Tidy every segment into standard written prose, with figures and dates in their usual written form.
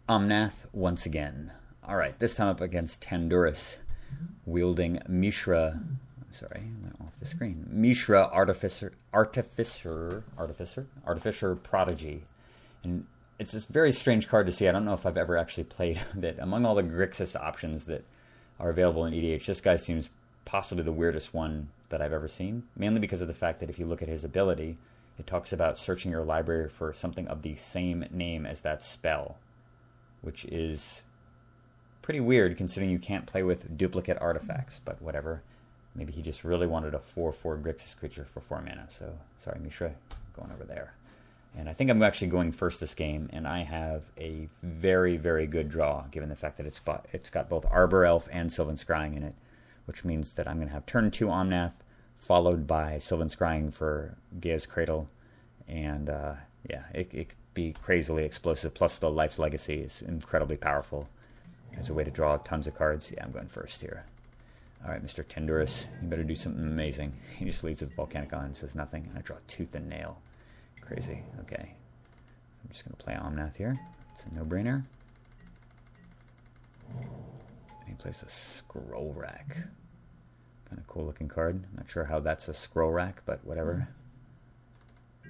Omnath once again. Alright, this time up against Tanduras, wielding Mishra. Sorry, I went off the screen. Mishra, Artificer, Prodigy. And it's this very strange card to see. I don't know if I've ever actually played that. Among all the Grixis options that are available in EDH, this guy seems possibly the weirdest one that I've ever seen. Mainly because of the fact that if you look at his ability, it talks about searching your library for something of the same name as that spell, which is pretty weird considering you can't play with duplicate artifacts, but whatever. Maybe he just really wanted a 4/4 Grixis creature for 4 mana, so sorry Mishra, going over there. And I think I'm actually going first this game, and I have a very, very good draw, given the fact that it's got both Arbor Elf and Sylvan Scrying in it, which means that I'm going to have turn 2 Omnath, followed by Sylvan Scrying for Gaia's Cradle, and yeah, it could be crazily explosive, plus the Life's Legacy is incredibly powerful as a way to draw tons of cards. Yeah, I'm going first here. Alright, Mr. Tanduras, you better do something amazing. He just leads with Volcanic On and says nothing, and I draw Tooth and Nail. Crazy. Okay. I'm just going to play Omnath here. It's a no-brainer. And he plays a Scroll Rack. Kind of cool-looking card. I'm not sure how that's a Scroll Rack, but whatever.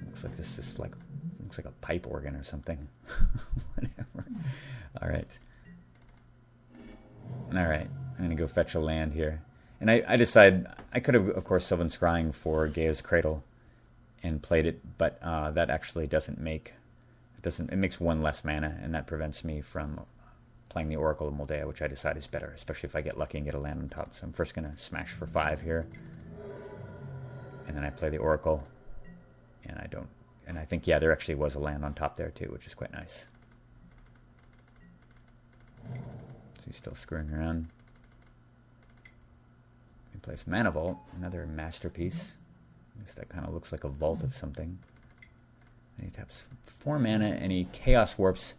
Looks like this is like, looks like a pipe organ or something. Whatever. Alright. Alright. I'm going to go fetch a land here. And I decide, I could have, of course, Sylvan Scrying for Gaia's Cradle and played it, but that actually doesn't make, it makes 1 less mana, and that prevents me from playing the Oracle of Moldea, which I decide is better, especially if I get lucky and get a land on top. So I'm first going to smash for 5 here, and then I play the Oracle, and I don't, and I think, yeah, there actually was a land on top there too, which is quite nice. So he's still screwing around. He plays Mana Vault, another masterpiece. I guess that kind of looks like a vault of something. And he taps 4 mana, and he Chaos Warps.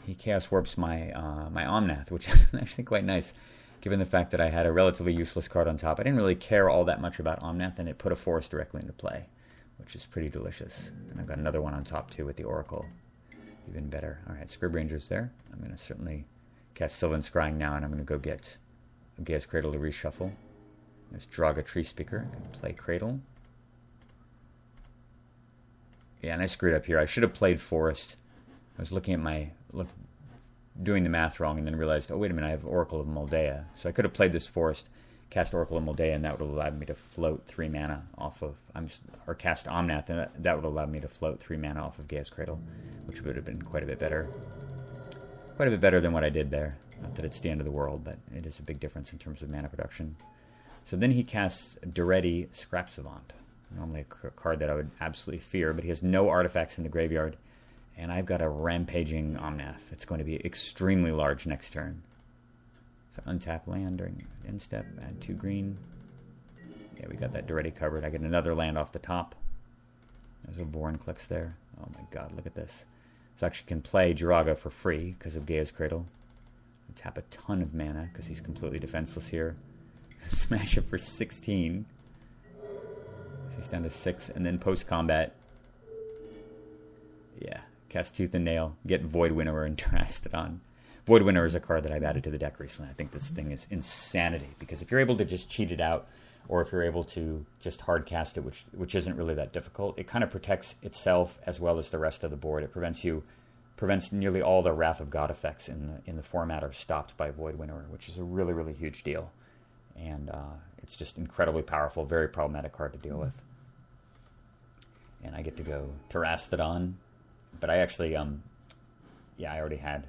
He Chaos Warps my my Omnath, which is actually quite nice, given the fact that I had a relatively useless card on top. I didn't really care all that much about Omnath, and it put a forest directly into play, which is pretty delicious. And I've got another one on top too with the Oracle, even better. All right, Scrib Ranger's there. I'm going to certainly cast Sylvan Scrying now, and I'm going to go get Gaia's Cradle to reshuffle. There's Draga Tree Speaker. Play Cradle. Yeah, and I screwed up here. I should have played Forest. I was looking at doing the math wrong, and then realized, oh, wait a minute, I have Oracle of Moldea. So I could have played this Forest, cast Oracle of Moldea, and that would have allowed me to float 3 mana off of, or cast Omnath, and that would have allowed me to float 3 mana off of Gaia's Cradle, which would have been quite a bit better. Quite a bit better than what I did there. Not that it's the end of the world, but it is a big difference in terms of mana production. So then he casts Duretti Scrap Savant. Normally a card that I would absolutely fear, but he has no artifacts in the graveyard, and I've got a rampaging Omnath. It's going to be extremely large next turn. So untap land during end step, add 2 green. Yeah, we got that Duretti covered. I get another land off the top. There's a Vorinclex there. Oh my god, look at this. So I actually can play Jiraga for free because of Gaia's Cradle. Tap a ton of mana because he's completely defenseless here. Smash it for 16. So he's down to 6, and then post-combat, yeah, cast Tooth and Nail, get Void Winnower and Terastodon. Void Winnower is a card that I've added to the deck recently. I think this thing is insanity, because if you're able to just cheat it out, or if you're able to just hard cast it, which isn't really that difficult, it kind of protects itself as well as the rest of the board. It prevents nearly all the Wrath of God effects in the format are stopped by Void Winnower, which is a really, really huge deal. And it's just incredibly powerful, very problematic card to deal with. And I get to go Terastodon, but I actually, yeah, I already had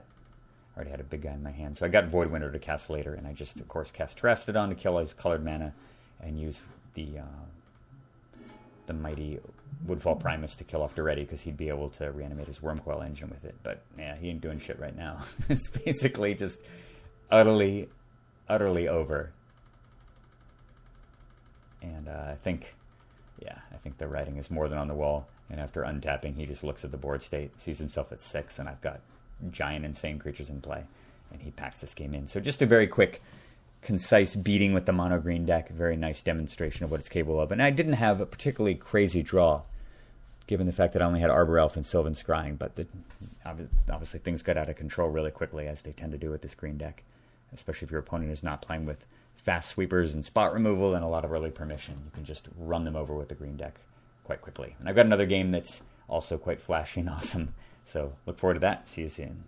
a big guy in my hand. So I got Void Winnower to cast later, and I just, of course, cast Terastodon to kill his colored mana, and use the mighty Woodfall Primus to kill off Duretti, because he'd be able to reanimate his Wormcoil Engine with it. But, yeah, he ain't doing shit right now. It's basically just utterly over. And I think the writing is more than on the wall. And after untapping, he just looks at the board state, sees himself at 6, and I've got giant insane creatures in play, and he packs this game in. So just a very quick, concise beating with the mono green deck. Very nice demonstration of what it's capable of. And I didn't have a particularly crazy draw, given the fact that I only had Arbor Elf and Sylvan Scrying, but obviously things got out of control really quickly, as they tend to do with this green deck, especially if your opponent is not playing with fast sweepers and spot removal and a lot of early permission. You can just run them over with the green deck quite quickly. And I've got another game that's also quite flashy and awesome, so look forward to that. See you soon.